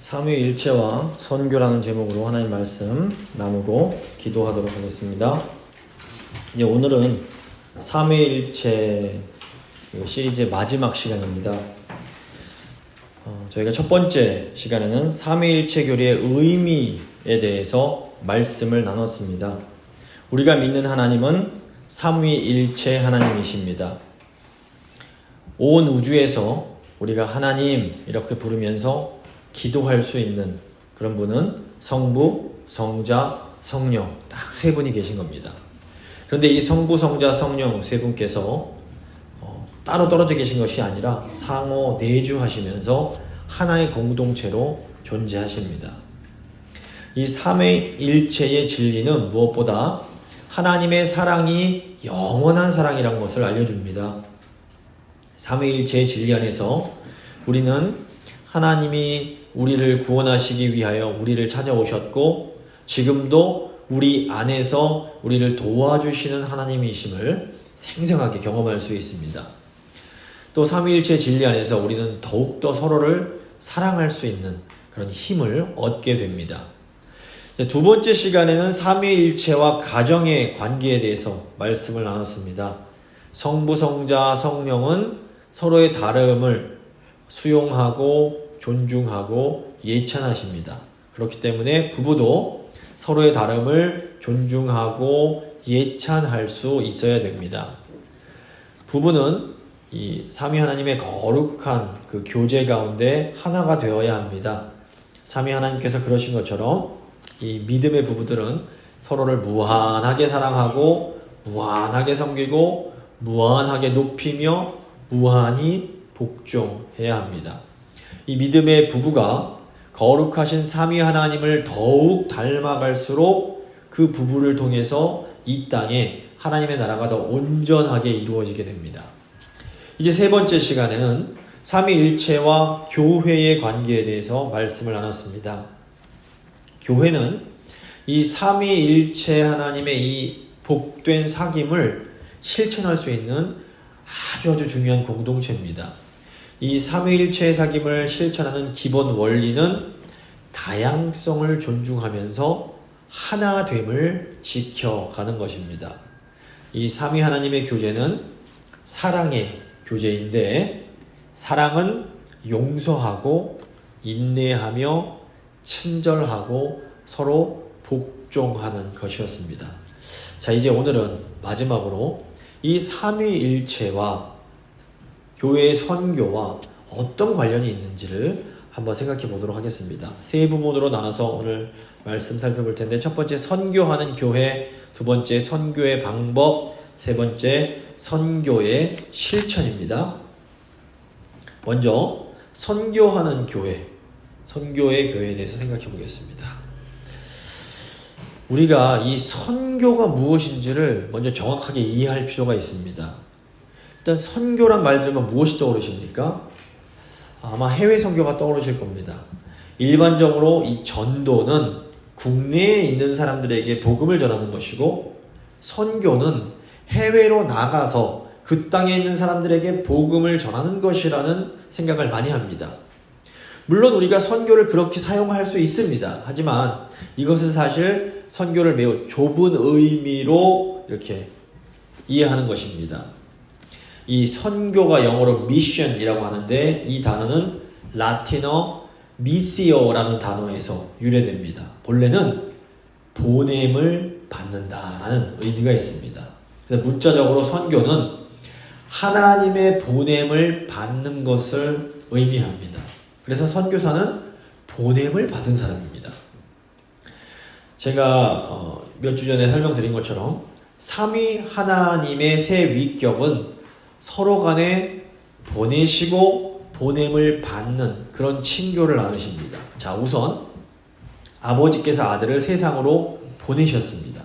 삼위일체와 선교라는 제목으로 하나님 말씀 나누고 기도하도록 하겠습니다. 이제 오늘은 삼위일체 시리즈의 마지막 시간입니다. 저희가 첫 번째 시간에는 삼위일체 교리의 의미에 대해서 말씀을 나눴습니다. 우리가 믿는 하나님은 삼위일체 하나님이십니다. 온 우주에서 우리가 하나님 이렇게 부르면서 기도할 수 있는 그런 분은 성부, 성자, 성령 딱 세 분이 계신 겁니다. 그런데 이 성부, 성자, 성령 세 분께서 따로 떨어져 계신 것이 아니라 상호 내주하시면서 하나의 공동체로 존재하십니다. 이 삼위일체의 진리는 무엇보다 하나님의 사랑이 영원한 사랑이라는 것을 알려줍니다. 삼위일체의 진리 안에서 우리는 하나님이 우리를 구원하시기 위하여 우리를 찾아오셨고 지금도 우리 안에서 우리를 도와주시는 하나님이심을 생생하게 경험할 수 있습니다. 또 삼위일체 진리 안에서 우리는 더욱더 서로를 사랑할 수 있는 그런 힘을 얻게 됩니다. 두 번째 시간에는 삼위일체와 가정의 관계에 대해서 말씀을 나눴습니다. 성부, 성자, 성령은 서로의 다름을 수용하고 존중하고 예찬하십니다. 그렇기 때문에 부부도 서로의 다름을 존중하고 예찬할 수 있어야 됩니다. 부부는 이 삼위 하나님의 거룩한 그 교제 가운데 하나가 되어야 합니다. 삼위 하나님께서 그러신 것처럼 이 믿음의 부부들은 서로를 무한하게 사랑하고 무한하게 섬기고 무한하게 높이며 무한히 복종해야 합니다. 이 믿음의 부부가 거룩하신 삼위 하나님을 더욱 닮아갈수록 그 부부를 통해서 이 땅에 하나님의 나라가 더 온전하게 이루어지게 됩니다. 이제 세 번째 시간에는 삼위일체와 교회의 관계에 대해서 말씀을 나눴습니다. 교회는 이 삼위일체 하나님의 이 복된 사귐을 실천할 수 있는 아주 중요한 공동체입니다. 이 삼위일체의 사귐을 실천하는 기본 원리는 다양성을 존중하면서 하나됨을 지켜가는 것입니다. 이 삼위 하나님의 교제는 사랑의 교제인데 사랑은 용서하고 인내하며 친절하고 서로 복종하는 것이었습니다. 자, 이제 오늘은 마지막으로 이 삼위일체와 교회의 선교와 어떤 관련이 있는지를 한번 생각해 보도록 하겠습니다. 세 부분으로 나눠서 오늘 말씀 살펴볼 텐데 첫 번째 선교하는 교회, 두 번째 선교의 방법, 세 번째 선교의 실천입니다. 먼저 선교하는 교회, 선교의 교회에 대해서 생각해 보겠습니다. 우리가 이 선교가 무엇인지를 먼저 정확하게 이해할 필요가 있습니다. 일단 선교란 말 들으면 무엇이 떠오르십니까? 아마 해외 선교가 떠오르실 겁니다. 일반적으로 이 전도는 국내에 있는 사람들에게 복음을 전하는 것이고 선교는 해외로 나가서 그 땅에 있는 사람들에게 복음을 전하는 것이라는 생각을 많이 합니다. 물론 우리가 선교를 그렇게 사용할 수 있습니다. 하지만 이것은 사실 선교를 매우 좁은 의미로 이렇게 이해하는 것입니다. 이 선교가 영어로 미션이라고 하는데 이 단어는 라틴어 미시오라는 단어에서 유래됩니다. 본래는 보냄을 받는다라는 의미가 있습니다. 그래서 문자적으로 선교는 하나님의 보냄을 받는 것을 의미합니다. 그래서 선교사는 보냄을 받은 사람입니다. 제가 몇 주 전에 설명드린 것처럼 삼위 하나님의 세 위격은 서로 간에 보내시고 보냄을 받는 그런 친교를 나누십니다. 자, 우선 아버지께서 아들을 세상으로 보내셨습니다.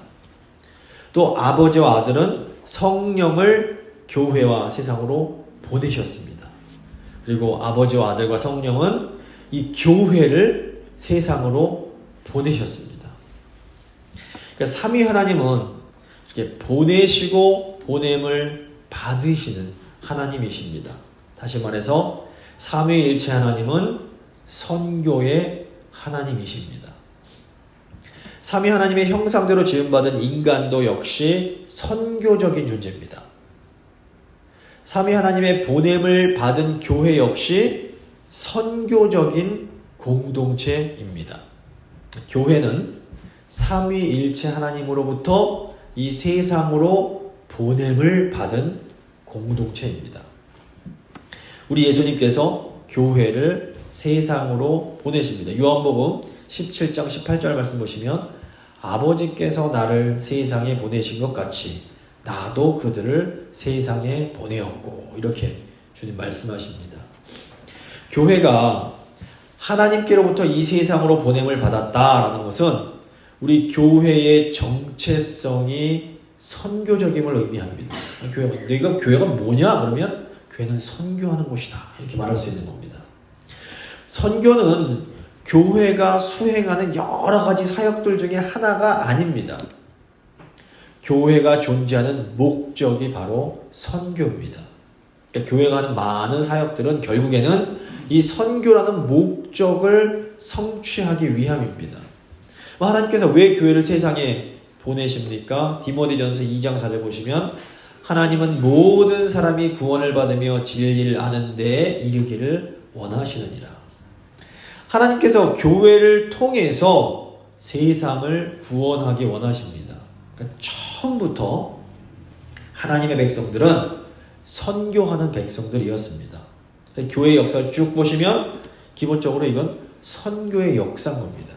또 아버지와 아들은 성령을 교회와 세상으로 보내셨습니다. 그리고 아버지와 아들과 성령은 이 교회를 세상으로 보내셨습니다. 그러니까 삼위 하나님은 이렇게 보내시고 보냄을 받으시는 하나님이십니다. 다시 말해서 삼위일체 하나님은 선교의 하나님이십니다. 삼위 하나님의 형상대로 지음받은 인간도 역시 선교적인 존재입니다. 삼위 하나님의 보냄을 받은 교회 역시 선교적인 공동체입니다. 교회는 삼위일체 하나님으로부터 이 세상으로 보냄을 받은 공동체입니다. 우리 예수님께서 교회를 세상으로 보내십니다. 요한복음 17장 18절 말씀 보시면 아버지께서 나를 세상에 보내신 것 같이 나도 그들을 세상에 보내었고, 이렇게 주님 말씀하십니다. 교회가 하나님께로부터 이 세상으로 보냄을 받았다라는 것은 우리 교회의 정체성이 선교적임을 의미합니다. 내가 교회가 뭐냐? 그러면 교회는 선교하는 곳이다, 이렇게 말할 수 있는 겁니다. 선교는 교회가 수행하는 여러 가지 사역들 중에 하나가 아닙니다. 교회가 존재하는 목적이 바로 선교입니다. 그러니까 교회가 하는 많은 사역들은 결국에는 이 선교라는 목적을 성취하기 위함입니다. 하나님께서 왜 교회를 세상에 보내십니까? 디모데전서 2장 4절 보시면 하나님은 모든 사람이 구원을 받으며 진리를 아는 데에 이르기를 원하시느니라. 하나님께서 교회를 통해서 세상을 구원하기 원하십니다. 그러니까 처음부터 하나님의 백성들은 선교하는 백성들이었습니다. 교회의 역사를 쭉 보시면 기본적으로 이건 선교의 역사인 겁니다.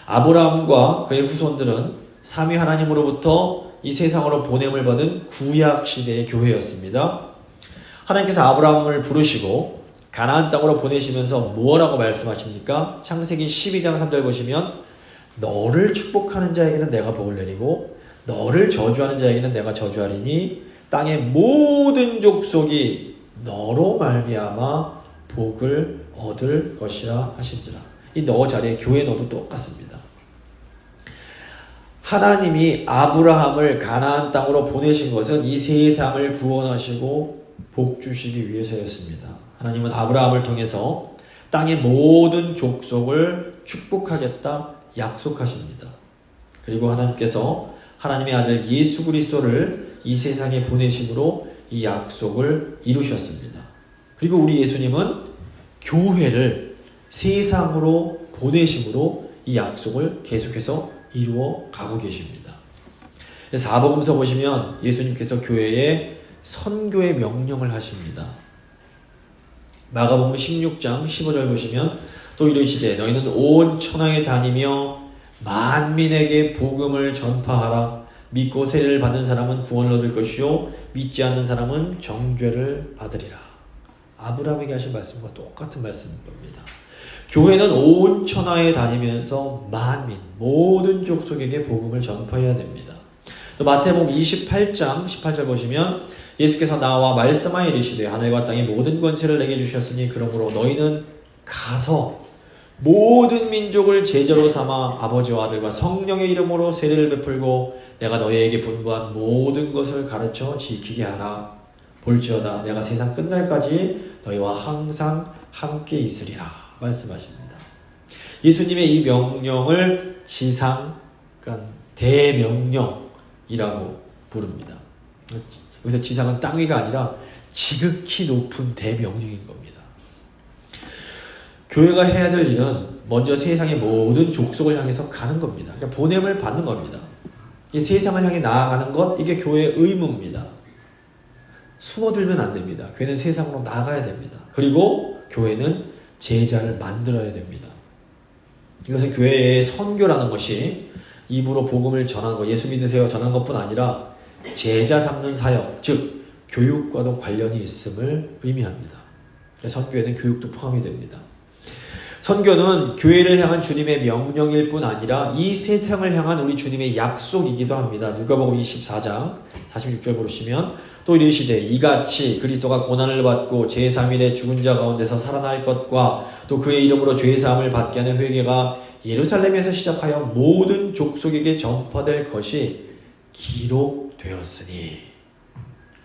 아브라함과 그의 후손들은 삼위 하나님으로부터 이 세상으로 보냄을 받은 구약 시대의 교회였습니다. 하나님께서 아브라함을 부르시고 가나안 땅으로 보내시면서 뭐라고 말씀하십니까? 창세기 12장 3절 보시면 너를 축복하는 자에게는 내가 복을 내리고 너를 저주하는 자에게는 내가 저주하리니 땅의 모든 족속이 너로 말미암아 복을 얻을 것이라 하신지라. 이 너 자리에 교회 너도 똑같습니다. 하나님이 아브라함을 가나안 땅으로 보내신 것은 이 세상을 구원하시고 복 주시기 위해서였습니다. 하나님은 아브라함을 통해서 땅의 모든 족속을 축복하겠다 약속하십니다. 그리고 하나님께서 하나님의 아들 예수 그리스도를 이 세상에 보내심으로 이 약속을 이루셨습니다. 그리고 우리 예수님은 교회를 세상으로 보내심으로 이 약속을 계속해서 이루어 가고 계십니다. 사복음서 보시면 예수님께서 교회에 선교의 명령을 하십니다. 마가복음 16장 15절 보시면 또 이르시되 너희는 온 천하에 다니며 만민에게 복음을 전파하라. 믿고 세례를 받는 사람은 구원을 얻을 것이요 믿지 않는 사람은 정죄를 받으리라. 아브라함에게 하신 말씀과 똑같은 말씀인 겁니다. 교회는 온 천하에 다니면서 만민, 모든 족속에게 복음을 전파해야 됩니다. 또 마태복음 28장 18절 보시면 예수께서 나와 말씀하여 이르시되 하늘과 땅의 모든 권세를 내게 주셨으니 그러므로 너희는 가서 모든 민족을 제자로 삼아 아버지와 아들과 성령의 이름으로 세례를 베풀고 내가 너희에게 분부한 모든 것을 가르쳐 지키게 하라. 볼지어다 내가 세상 끝날까지 너희와 항상 함께 있으리라 말씀하십니다. 예수님의 이 명령을 지상, 그러니까 대명령이라고 부릅니다. 여기서 지상은 땅 위가 아니라 지극히 높은 대명령인 겁니다. 교회가 해야 될 일은 먼저 세상의 모든 족속을 향해서 가는 겁니다. 그러니까 보냄을 받는 겁니다. 이 세상을 향해 나아가는 것, 이게 교회의 의무입니다. 숨어들면 안 됩니다. 교회는 세상으로 나가야 됩니다. 그리고 교회는 제자를 만들어야 됩니다. 이것은 교회의 선교라는 것이 입으로 복음을 전하는 것, 예수 믿으세요 전하는 것뿐 아니라 제자 삼는 사역, 즉 교육과도 관련이 있음을 의미합니다. 선교에는 교육도 포함이 됩니다. 선교는 교회를 향한 주님의 명령일 뿐 아니라 이 세상을 향한 우리 주님의 약속이기도 합니다. 누가복음 24장 46절 보시면 또 이르시되 이같이 그리스도가 고난을 받고 제3일에 죽은 자 가운데서 살아날 것과 또 그의 이름으로 죄사함을 받게 하는 회개가 예루살렘에서 시작하여 모든 족속에게 전파될 것이 기록되었으니,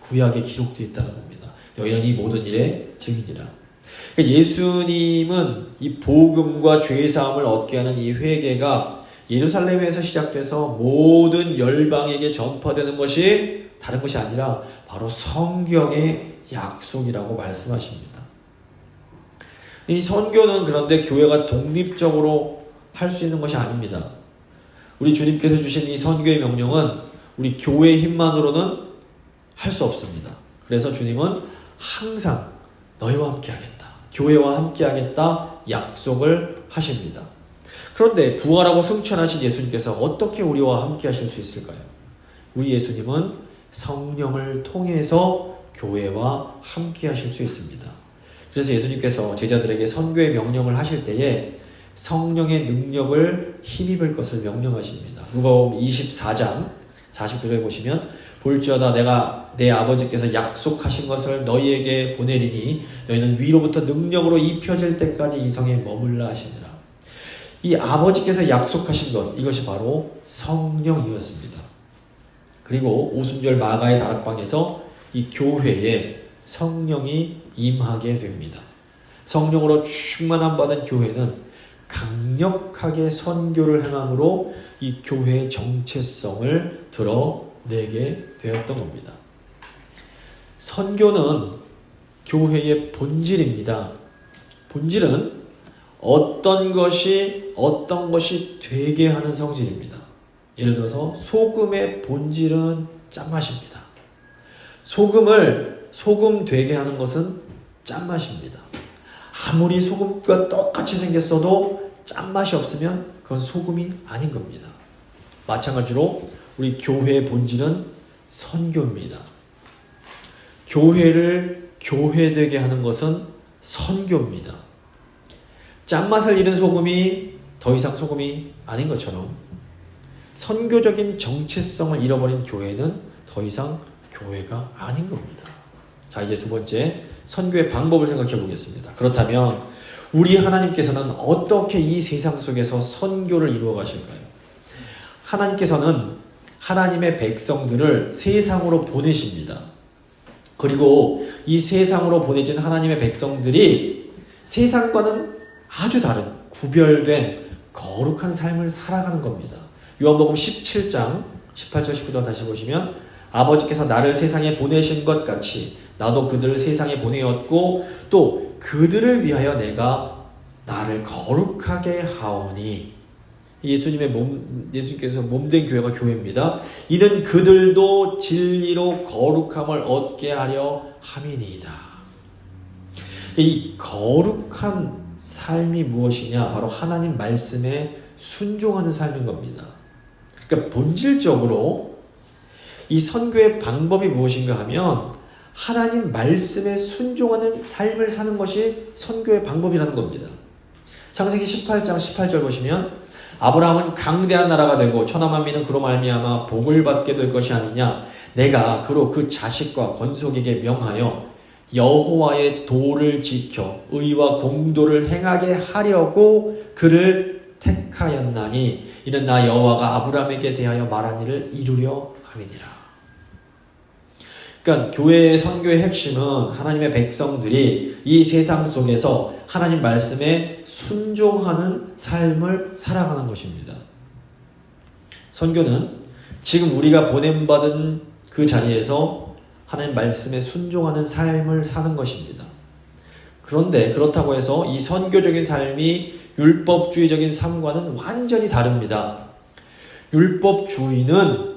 구약에 기록되어 있다는 겁니다. 너희는 이 모든 일의 증인이라. 예수님은 이 복음과 죄사함을 얻게 하는 이 회개가 예루살렘에서 시작돼서 모든 열방에게 전파되는 것이 다른 것이 아니라 바로 성경의 약속이라고 말씀하십니다. 이 선교는 그런데 교회가 독립적으로 할 수 있는 것이 아닙니다. 우리 주님께서 주신 이 선교의 명령은 우리 교회의 힘만으로는 할 수 없습니다. 그래서 주님은 항상 너희와 함께 하겠다, 교회와 함께 하겠다 약속을 하십니다. 그런데 부활하고 승천하신 예수님께서 어떻게 우리와 함께 하실 수 있을까요? 우리 예수님은 성령을 통해서 교회와 함께 하실 수 있습니다. 그래서 예수님께서 제자들에게 선교의 명령을 하실 때에 성령의 능력을 힘입을 것을 명령하십니다. 누가복음 24장 49절에 보시면 볼지어다 내가 내 아버지께서 약속하신 것을 너희에게 보내리니 너희는 위로부터 능력으로 입혀질 때까지 이 성에 머물라 하시니라. 이 아버지께서 약속하신 것, 이것이 바로 성령이었습니다. 그리고 오순절 마가의 다락방에서 이 교회에 성령이 임하게 됩니다. 성령으로 충만함 받은 교회는 강력하게 선교를 행함으로 이 교회의 정체성을 드러내게 되었던 겁니다. 선교는 교회의 본질입니다. 본질은 어떤 것이 되게 하는 성질입니다. 예를 들어서 소금의 본질은 짠맛입니다. 소금 되게 하는 것은 짠맛입니다. 아무리 소금과 똑같이 생겼어도 짠맛이 없으면 그건 소금이 아닌 겁니다. 마찬가지로 우리 교회의 본질은 선교입니다. 교회를 교회되게 하는 것은 선교입니다. 짠맛을 잃은 소금이 더 이상 소금이 아닌 것처럼 선교적인 정체성을 잃어버린 교회는 더 이상 교회가 아닌 겁니다. 자, 이제 두 번째 선교의 방법을 생각해 보겠습니다. 그렇다면 우리 하나님께서는 어떻게 이 세상 속에서 선교를 이루어 가실까요? 하나님께서는 하나님의 백성들을 세상으로 보내십니다. 그리고 이 세상으로 보내진 하나님의 백성들이 세상과는 아주 다른 구별된 거룩한 삶을 살아가는 겁니다. 요한복음 17장 18절 19절 다시 보시면 아버지께서 나를 세상에 보내신 것 같이 나도 그들을 세상에 보내었고 또 그들을 위하여 내가 나를 거룩하게 하오니. 예수님께서 몸된 교회가 교회입니다. 이는 그들도 진리로 거룩함을 얻게 하려 함이니이다. 이 거룩한 삶이 무엇이냐? 바로 하나님 말씀에 순종하는 삶인 겁니다. 그러니까 본질적으로 이 선교의 방법이 무엇인가 하면 하나님 말씀에 순종하는 삶을 사는 것이 선교의 방법이라는 겁니다. 창세기 18장 18절 보시면 아브라함은 강대한 나라가 되고 천하만민은 그로 말미암아 복을 받게 될 것이 아니냐. 내가 그로 그 자식과 건속에게 명하여 여호와의 도를 지켜 의와 공도를 행하게 하려고 그를 택하였나니 이는 나 여호와가 아브라함에게 대하여 말한 일을 이루려 함이니라. 그러니까 교회의 선교의 핵심은 하나님의 백성들이 이 세상 속에서 하나님 말씀에 순종하는 삶을 살아가는 것입니다. 선교는 지금 우리가 보냄받은 그 자리에서 하나님 말씀에 순종하는 삶을 사는 것입니다. 그런데 그렇다고 해서 이 선교적인 삶이 율법주의적인 삶과는 완전히 다릅니다. 율법주의는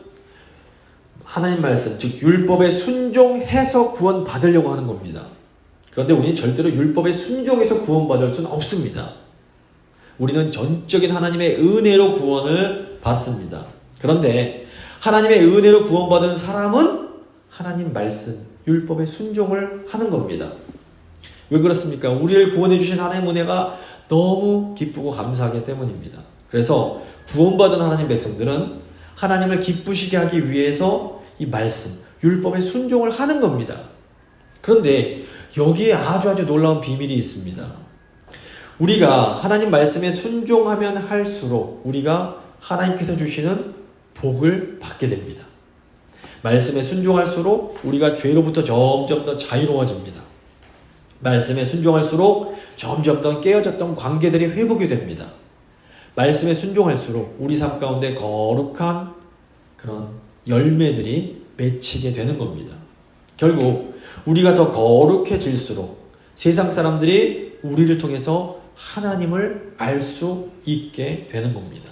하나님 말씀, 즉 율법에 순종해서 구원받으려고 하는 겁니다. 그런데 우리는 절대로 율법에 순종해서 구원받을 수는 없습니다. 우리는 전적인 하나님의 은혜로 구원을 받습니다. 그런데 하나님의 은혜로 구원받은 사람은 하나님 말씀, 율법에 순종을 하는 겁니다. 왜 그렇습니까? 우리를 구원해 주신 하나님의 은혜가 너무 기쁘고 감사하기 때문입니다. 그래서 구원받은 하나님 백성들은 하나님을 기쁘시게 하기 위해서 이 말씀, 율법에 순종을 하는 겁니다. 그런데 여기에 아주 놀라운 비밀이 있습니다. 우리가 하나님 말씀에 순종하면 할수록 우리가 하나님께서 주시는 복을 받게 됩니다. 말씀에 순종할수록 우리가 죄로부터 점점 더 자유로워집니다. 말씀에 순종할수록 점점 더 깨어졌던 관계들이 회복이 됩니다. 말씀에 순종할수록 우리 삶 가운데 거룩한 그런 열매들이 맺히게 되는 겁니다. 결국 우리가 더 거룩해질수록 세상 사람들이 우리를 통해서 하나님을 알 수 있게 되는 겁니다.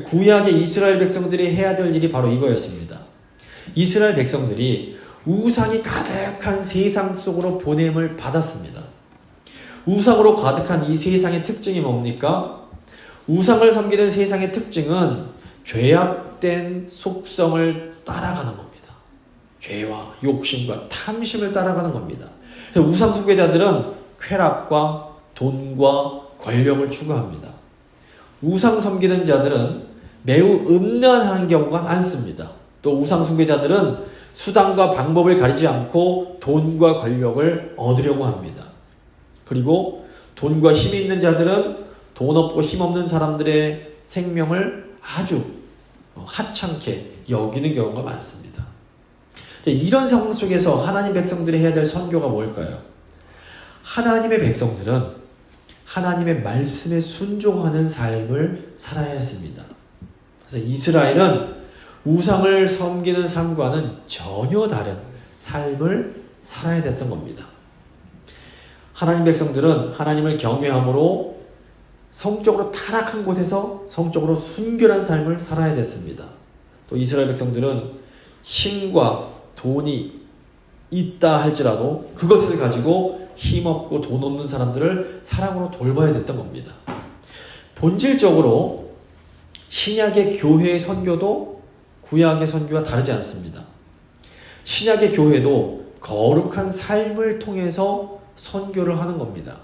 구약의 이스라엘 백성들이 해야 될 일이 바로 이거였습니다. 이스라엘 백성들이 우상이 가득한 세상 속으로 보냄을 받았습니다. 우상으로 가득한 이 세상의 특징이 뭡니까? 우상을 섬기는 세상의 특징은 죄악된 속성을 따라가는 겁니다. 죄와 욕심과 탐심을 따라가는 겁니다. 우상 숭배자들은 쾌락과 돈과 권력을 추구합니다. 우상 섬기는 자들은 매우 음란한 경우가 많습니다. 또 우상 숭배자들은 수단과 방법을 가리지 않고 돈과 권력을 얻으려고 합니다. 그리고 돈과 힘이 있는 자들은 돈 없고 힘 없는 사람들의 생명을 아주 하찮게 여기는 경우가 많습니다. 이런 상황 속에서 하나님 백성들이 해야 될 선교가 뭘까요? 하나님의 백성들은 하나님의 말씀에 순종하는 삶을 살아야 했습니다. 그래서 이스라엘은 우상을 섬기는 삶과는 전혀 다른 삶을 살아야 됐던 겁니다. 하나님 백성들은 하나님을 경외함으로 성적으로 타락한 곳에서 성적으로 순결한 삶을 살아야 됐습니다. 또 이스라엘 백성들은 힘과 돈이 있다 할지라도 그것을 가지고 힘없고 돈 없는 사람들을 사랑으로 돌봐야 됐던 겁니다. 본질적으로 신약의 교회의 선교도 구약의 선교와 다르지 않습니다. 신약의 교회도 거룩한 삶을 통해서 선교를 하는 겁니다.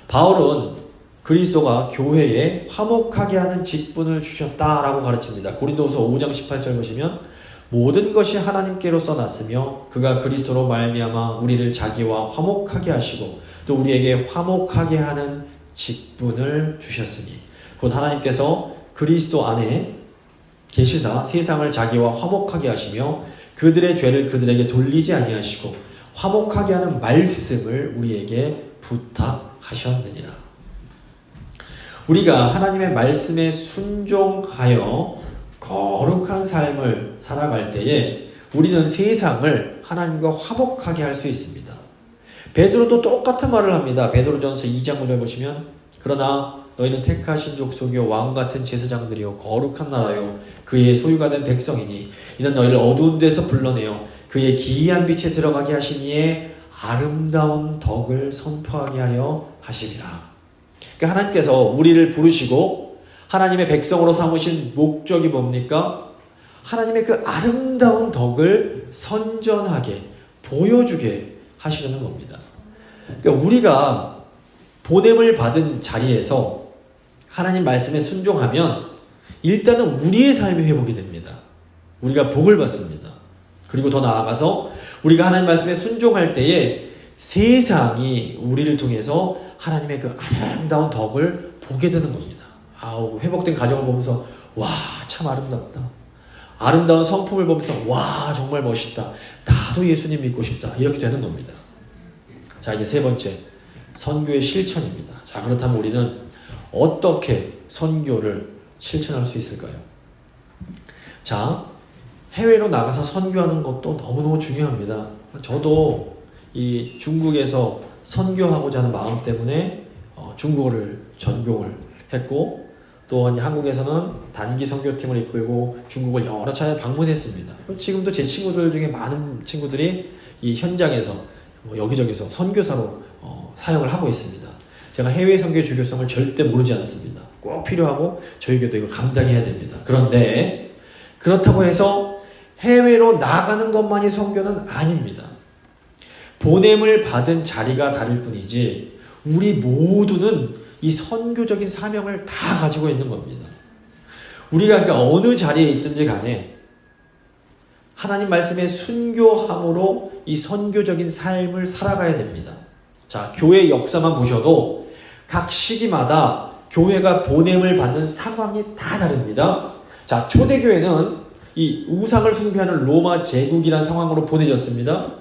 바울은 그리스도가 교회에 화목하게 하는 직분을 주셨다라고 가르칩니다. 고린도후서 5장 18절 보시면 모든 것이 하나님께로서 났으며 그가 그리스도로 말미암아 우리를 자기와 화목하게 하시고 또 우리에게 화목하게 하는 직분을 주셨으니 곧 하나님께서 그리스도 안에 계시사 세상을 자기와 화목하게 하시며 그들의 죄를 그들에게 돌리지 아니하시고 화목하게 하는 말씀을 우리에게 부탁하셨느니라. 우리가 하나님의 말씀에 순종하여 거룩한 삶을 살아갈 때에 우리는 세상을 하나님과 화목하게 할 수 있습니다. 베드로도 똑같은 말을 합니다. 베드로전서 2장 9절 보시면 그러나 너희는 택하신 족속이요 왕같은 제사장들이요 거룩한 나라요 그의 소유가 된 백성이니 이는 너희를 어두운 데서 불러내어 그의 기이한 빛에 들어가게 하시니에 아름다운 덕을 선포하게 하려 하심이라. 그러니까 하나님께서 우리를 부르시고 하나님의 백성으로 삼으신 목적이 뭡니까? 하나님의 그 아름다운 덕을 선전하게 보여주게 하시려는 겁니다. 그러니까 우리가 보냄을 받은 자리에서 하나님 말씀에 순종하면 일단은 우리의 삶이 회복이 됩니다. 우리가 복을 받습니다. 그리고 더 나아가서 우리가 하나님 말씀에 순종할 때에 세상이 우리를 통해서 하나님의 그 아름다운 덕을 보게 되는 겁니다. 회복된 가정을 보면서 와, 참 아름답다. 아름다운 성품을 보면서 와, 정말 멋있다. 나도 예수님 믿고 싶다. 이렇게 되는 겁니다. 자, 이제 세 번째, 선교의 실천입니다. 자, 그렇다면 우리는 어떻게 선교를 실천할 수 있을까요? 자, 해외로 나가서 선교하는 것도 너무너무 중요합니다. 저도 이 중국에서 선교하고자 하는 마음 때문에 중국어를 전공을 했고 또 이제 한국에서는 단기 선교팀을 이끌고 중국을 여러 차례 방문했습니다. 지금도 제 친구들 중에 많은 친구들이 이 현장에서 여기저기서 선교사로 사역을 하고 있습니다. 제가 해외 선교 중요성을 절대 모르지 않습니다. 꼭 필요하고 저희에게도 이거 감당해야 됩니다. 그런데 그렇다고 해서 해외로 나가는 것만이 선교는 아닙니다. 보냄을 받은 자리가 다를 뿐이지 우리 모두는 이 선교적인 사명을 다 가지고 있는 겁니다. 우리가 그러니까 어느 자리에 있든지 간에 하나님 말씀에 순교함으로 이 선교적인 삶을 살아가야 됩니다. 자, 교회 역사만 보셔도 각 시기마다 교회가 보냄을 받는 상황이 다 다릅니다. 자, 초대교회는 이 우상을 숭배하는 로마 제국이라는 상황으로 보내졌습니다.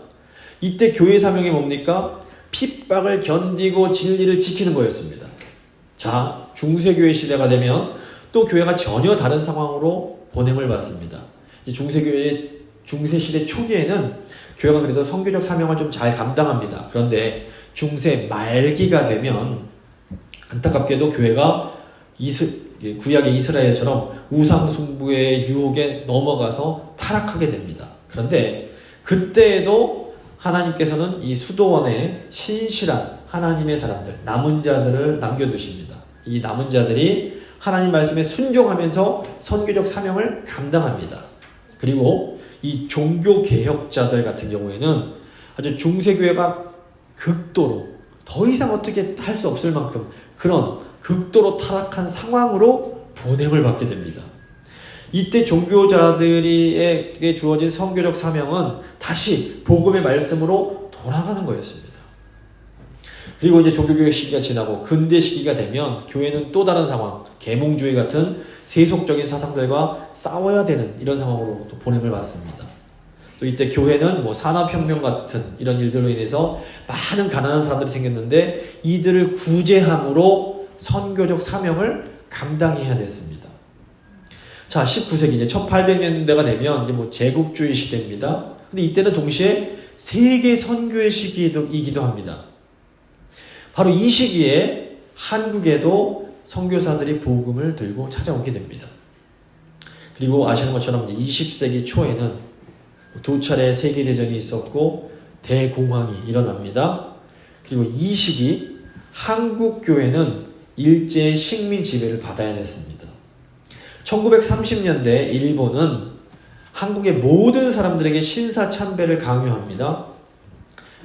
이때 교회 사명이 뭡니까? 핍박을 견디고 진리를 지키는 거였습니다. 자, 중세교회 시대가 되면 또 교회가 전혀 다른 상황으로 보냄을 받습니다. 중세시대 초기에는 교회가 그래도 선교적 사명을 좀 잘 감당합니다. 그런데 중세 말기가 되면 안타깝게도 교회가 구약의 이스라엘처럼 우상숭배의 유혹에 넘어가서 타락하게 됩니다. 그런데 그때에도 하나님께서는 이 수도원에 신실한 하나님의 사람들, 남은 자들을 남겨두십니다. 이 남은 자들이 하나님 말씀에 순종하면서 선교적 사명을 감당합니다. 그리고 이 종교개혁자들 같은 경우에는 아주 중세교회가 극도로 더 이상 어떻게 할 수 없을 만큼 그런 극도로 타락한 상황으로 보냄을 받게 됩니다. 이때 종교자들에게 주어진 선교적 사명은 다시 복음의 말씀으로 돌아가는 거였습니다. 그리고 이제 종교개혁 시기가 지나고 근대 시기가 되면 교회는 또 다른 상황, 계몽주의 같은 세속적인 사상들과 싸워야 되는 이런 상황으로 또 보냄을 받습니다. 또 이때 교회는 산업혁명 같은 이런 일들로 인해서 많은 가난한 사람들이 생겼는데 이들을 구제함으로 선교적 사명을 감당해야 됐습니다. 자, 19세기 이제 1800년대가 되면 이제 제국주의 시대입니다. 근데 이때는 동시에 세계 선교의 시기이기도 합니다. 바로 이 시기에 한국에도 선교사들이 복음을 들고 찾아오게 됩니다. 그리고 아시는 것처럼 이제 20세기 초에는 2차례 세계대전이 있었고 대공황이 일어납니다. 그리고 이 시기 한국교회는 일제의 식민 지배를 받아야 됐습니다. 1930년대 일본은 한국의 모든 사람들에게 신사참배를 강요합니다.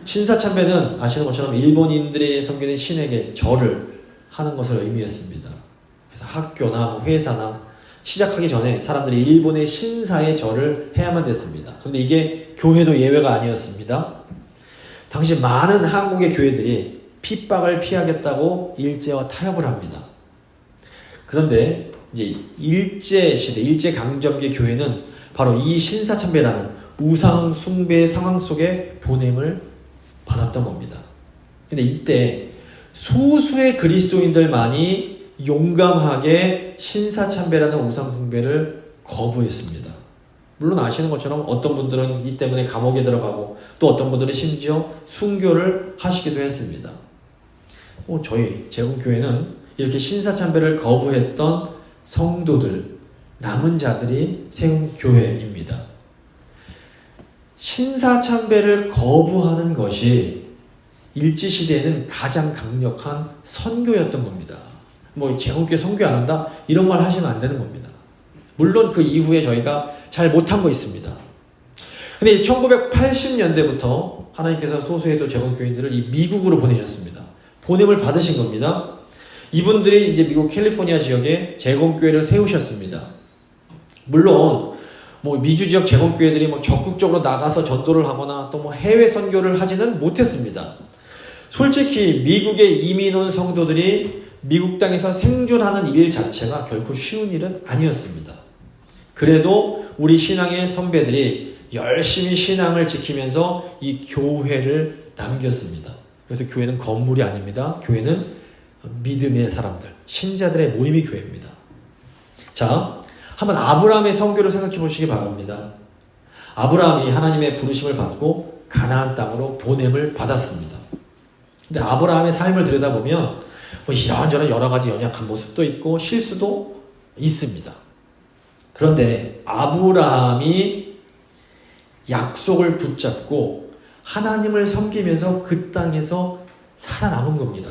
신사참배는 아시는 것처럼 일본인들의 섬기는 신에게 절을 하는 것을 의미했습니다. 그래서 학교나 회사나 시작하기 전에 사람들이 일본의 신사에 절을 해야만 됐습니다. 그런데 이게 교회도 예외가 아니었습니다. 당시 많은 한국의 교회들이 핍박을 피하겠다고 일제와 타협을 합니다. 그런데 이제 일제시대, 일제강점기 교회는 바로 이 신사참배라는 우상 숭배의 상황 속에 보냄을 받았던 겁니다. 근데 이때 소수의 그리스도인들만이 용감하게 신사참배라는 우상 숭배를 거부했습니다. 물론 아시는 것처럼 어떤 분들은 이 때문에 감옥에 들어가고 또 어떤 분들은 심지어 순교를 하시기도 했습니다. 저희 제국교회는 이렇게 신사참배를 거부했던 성도들, 남은 자들이 세운 교회입니다. 신사참배를 거부하는 것이 일제시대에는 가장 강력한 선교였던 겁니다. 제국교회 선교 안 한다? 이런 말 하시면 안 되는 겁니다. 물론 그 이후에 저희가 잘 못한 거 있습니다. 근데 1980년대부터 하나님께서 소수의 또 제국교인들을 이 미국으로 보내셨습니다. 보냄을 받으신 겁니다. 이분들이 이제 미국 캘리포니아 지역에 제국교회를 세우셨습니다. 물론 미주 지역 제국교회들이 적극적으로 나가서 전도를 하거나 또 해외 선교를 하지는 못했습니다. 솔직히 미국에 이민 온 성도들이 미국 땅에서 생존하는 일 자체가 결코 쉬운 일은 아니었습니다. 그래도 우리 신앙의 선배들이 열심히 신앙을 지키면서 이 교회를 남겼습니다. 그래서 교회는 건물이 아닙니다. 교회는 믿음의 사람들, 신자들의 모임이 교회입니다. 자, 한번 아브라함의 선교를 생각해 보시기 바랍니다. 아브라함이 하나님의 부르심을 받고 가나안 땅으로 보냄을 받았습니다. 근데 아브라함의 삶을 들여다보면 이런저런 여러 가지 연약한 모습도 있고 실수도 있습니다. 그런데 아브라함이 약속을 붙잡고 하나님을 섬기면서 그 땅에서 살아남은 겁니다.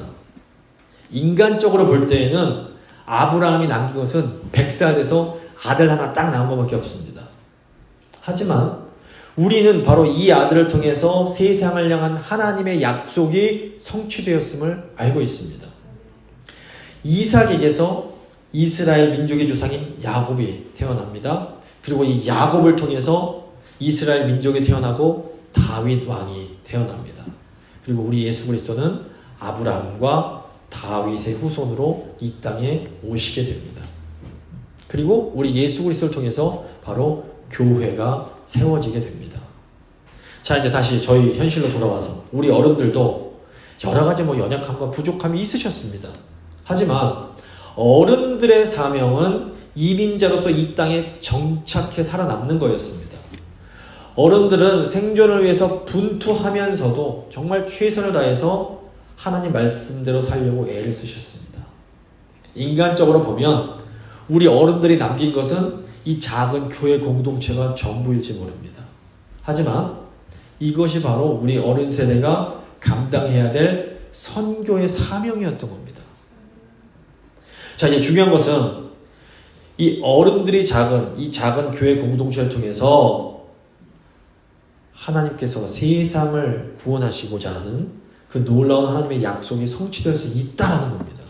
인간적으로 볼 때에는 아브라함이 남긴 것은 100살 돼서 아들 하나 딱 나온 것밖에 없습니다. 하지만 우리는 바로 이 아들을 통해서 세상을 향한 하나님의 약속이 성취되었음을 알고 있습니다. 이삭에게서 이스라엘 민족의 조상인 야곱이 태어납니다. 그리고 이 야곱을 통해서 이스라엘 민족이 태어나고 다윗 왕이 태어납니다. 그리고 우리 예수 그리스도는 아브라함과 다윗의 후손으로 이 땅에 오시게 됩니다. 그리고 우리 예수 그리스도를 통해서 바로 교회가 세워지게 됩니다. 자, 이제 다시 저희 현실로 돌아와서 우리 어른들도 여러 가지 연약함과 부족함이 있으셨습니다. 하지만 어른들의 사명은 이민자로서 이 땅에 정착해 살아남는 거였습니다. 어른들은 생존을 위해서 분투하면서도 정말 최선을 다해서 하나님 말씀대로 살려고 애를 쓰셨습니다. 인간적으로 보면 우리 어른들이 남긴 것은 이 작은 교회 공동체가 전부일지 모릅니다. 하지만 이것이 바로 우리 어른 세대가 감당해야 될 선교의 사명이었던 겁니다. 자, 이제 중요한 것은 이 어른들이 이 작은 교회 공동체를 통해서 하나님께서 세상을 구원하시고자 하는 그 놀라운 하나님의 약속이 성취될 수 있다는 겁니다.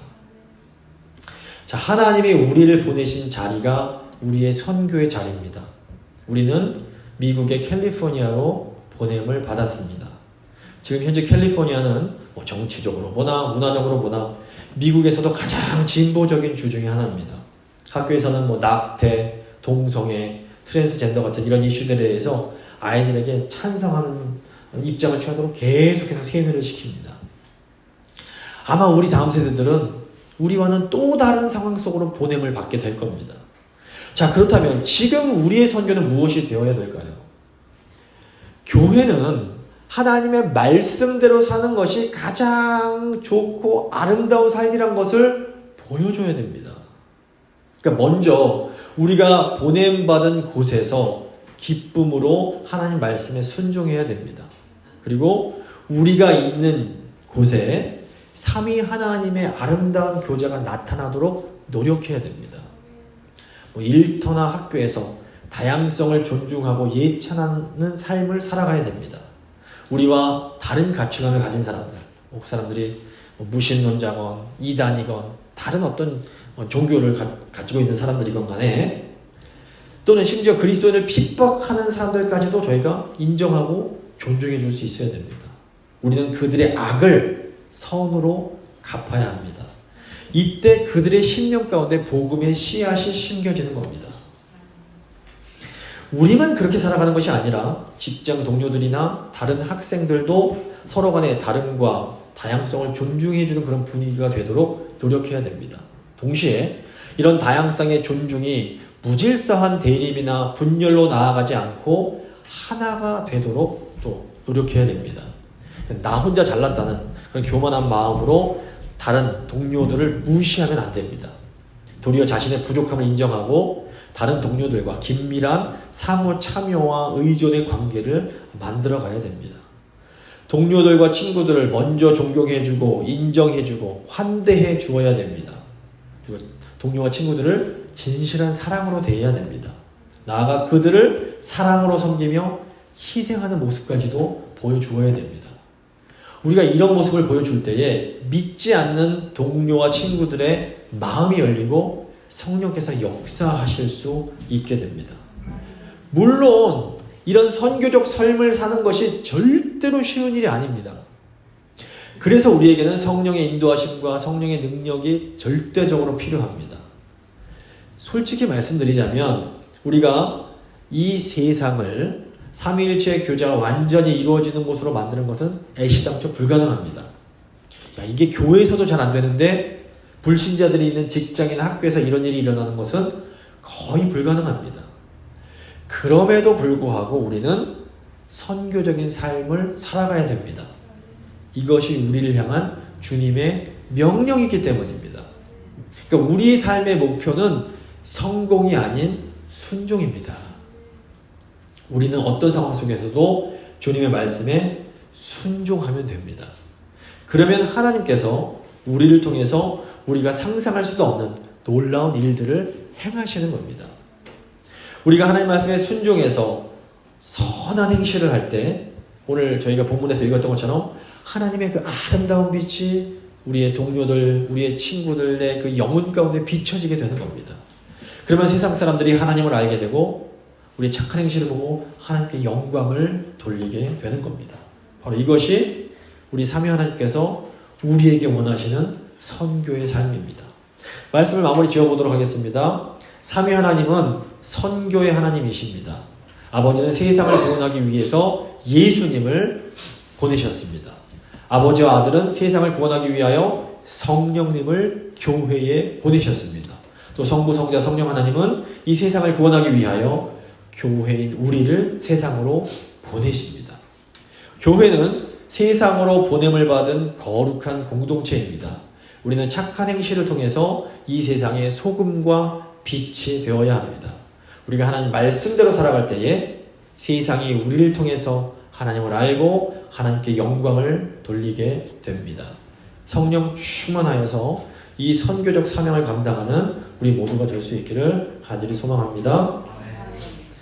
자, 하나님이 우리를 보내신 자리가 우리의 선교의 자리입니다. 우리는 미국의 캘리포니아로 보냄을 받았습니다. 지금 현재 캘리포니아는 정치적으로 보나 문화적으로 보나 미국에서도 가장 진보적인 주 중에 하나입니다. 학교에서는 낙태, 동성애, 트랜스젠더 같은 이런 이슈들에 대해서 아이들에게 찬성하는 입장을 취하도록 계속해서 세뇌를 시킵니다. 아마 우리 다음 세대들은 우리와는 또 다른 상황 속으로 보냄을 받게 될 겁니다. 자, 그렇다면 지금 우리의 선교는 무엇이 되어야 될까요? 교회는 하나님의 말씀대로 사는 것이 가장 좋고 아름다운 삶이란 것을 보여줘야 됩니다. 그러니까 먼저 우리가 보냄받은 곳에서 기쁨으로 하나님 말씀에 순종해야 됩니다. 그리고 우리가 있는 곳에 삼위 하나님의 아름다운 교제가 나타나도록 노력해야 됩니다. 일터나 학교에서 다양성을 존중하고 예찬하는 삶을 살아가야 됩니다. 우리와 다른 가치관을 가진 사람들, 그 사람들이 무신론자건 이단이건 다른 어떤 종교를 가지고 있는 사람들이건 간에 또는 심지어 그리스도인을 핍박하는 사람들까지도 저희가 인정하고 존중해 줄 수 있어야 됩니다. 우리는 그들의 악을 선으로 갚아야 합니다. 이때 그들의 심령 가운데 복음의 씨앗이 심겨지는 겁니다. 우리만 그렇게 살아가는 것이 아니라 직장 동료들이나 다른 학생들도 서로 간의 다름과 다양성을 존중해 주는 그런 분위기가 되도록 노력해야 됩니다. 동시에 이런 다양성의 존중이 무질서한 대립이나 분열로 나아가지 않고 하나가 되도록 또 노력해야 됩니다. 나 혼자 잘났다는 그런 교만한 마음으로 다른 동료들을 무시하면 안 됩니다. 도리어 자신의 부족함을 인정하고 다른 동료들과 긴밀한 상호 참여와 의존의 관계를 만들어 가야 됩니다. 동료들과 친구들을 먼저 존경해주고 인정해주고 환대해 주어야 됩니다. 그리고 동료와 친구들을 진실한 사랑으로 대해야 됩니다. 나아가 그들을 사랑으로 섬기며 희생하는 모습까지도 보여주어야 됩니다. 우리가 이런 모습을 보여줄 때에 믿지 않는 동료와 친구들의 마음이 열리고 성령께서 역사하실 수 있게 됩니다. 물론 이런 선교적 삶을 사는 것이 절대로 쉬운 일이 아닙니다. 그래서 우리에게는 성령의 인도하심과 성령의 능력이 절대적으로 필요합니다. 솔직히 말씀드리자면 우리가 이 세상을 삼위일체의 교제가 완전히 이루어지는 곳으로 만드는 것은 애시당초 불가능합니다. 이게 교회에서도 잘 안 되는데 불신자들이 있는 직장이나 학교에서 이런 일이 일어나는 것은 거의 불가능합니다. 그럼에도 불구하고 우리는 선교적인 삶을 살아가야 됩니다. 이것이 우리를 향한 주님의 명령이기 때문입니다. 그러니까 우리의 삶의 목표는 성공이 아닌 순종입니다. 우리는 어떤 상황 속에서도 주님의 말씀에 순종하면 됩니다. 그러면 하나님께서 우리를 통해서 우리가 상상할 수도 없는 놀라운 일들을 행하시는 겁니다. 우리가 하나님 말씀에 순종해서 선한 행실을 할 때 오늘 저희가 본문에서 읽었던 것처럼 하나님의 그 아름다운 빛이 우리의 동료들, 우리의 친구들의 그 영혼 가운데 비춰지게 되는 겁니다. 그러면 세상 사람들이 하나님을 알게 되고 우리의 착한 행실을 보고 하나님께 영광을 돌리게 되는 겁니다. 바로 이것이 우리 삼위 하나님께서 우리에게 원하시는 선교의 삶입니다. 말씀을 마무리 지어보도록 하겠습니다. 삼위 하나님은 선교의 하나님이십니다. 아버지는 세상을 구원하기 위해서 예수님을 보내셨습니다. 아버지와 아들은 세상을 구원하기 위하여 성령님을 교회에 보내셨습니다. 또 성부, 성자, 성령 하나님은 이 세상을 구원하기 위하여 교회인 우리를 세상으로 보내십니다. 교회는 세상으로 보냄을 받은 거룩한 공동체입니다. 우리는 착한 행실을 통해서 이 세상의 소금과 빛이 되어야 합니다. 우리가 하나님 말씀대로 살아갈 때에 세상이 우리를 통해서 하나님을 알고 하나님께 영광을 돌리게 됩니다. 성령 충만하여서 이 선교적 사명을 감당하는 우리 모두가 될 수 있기를 간절히 소망합니다.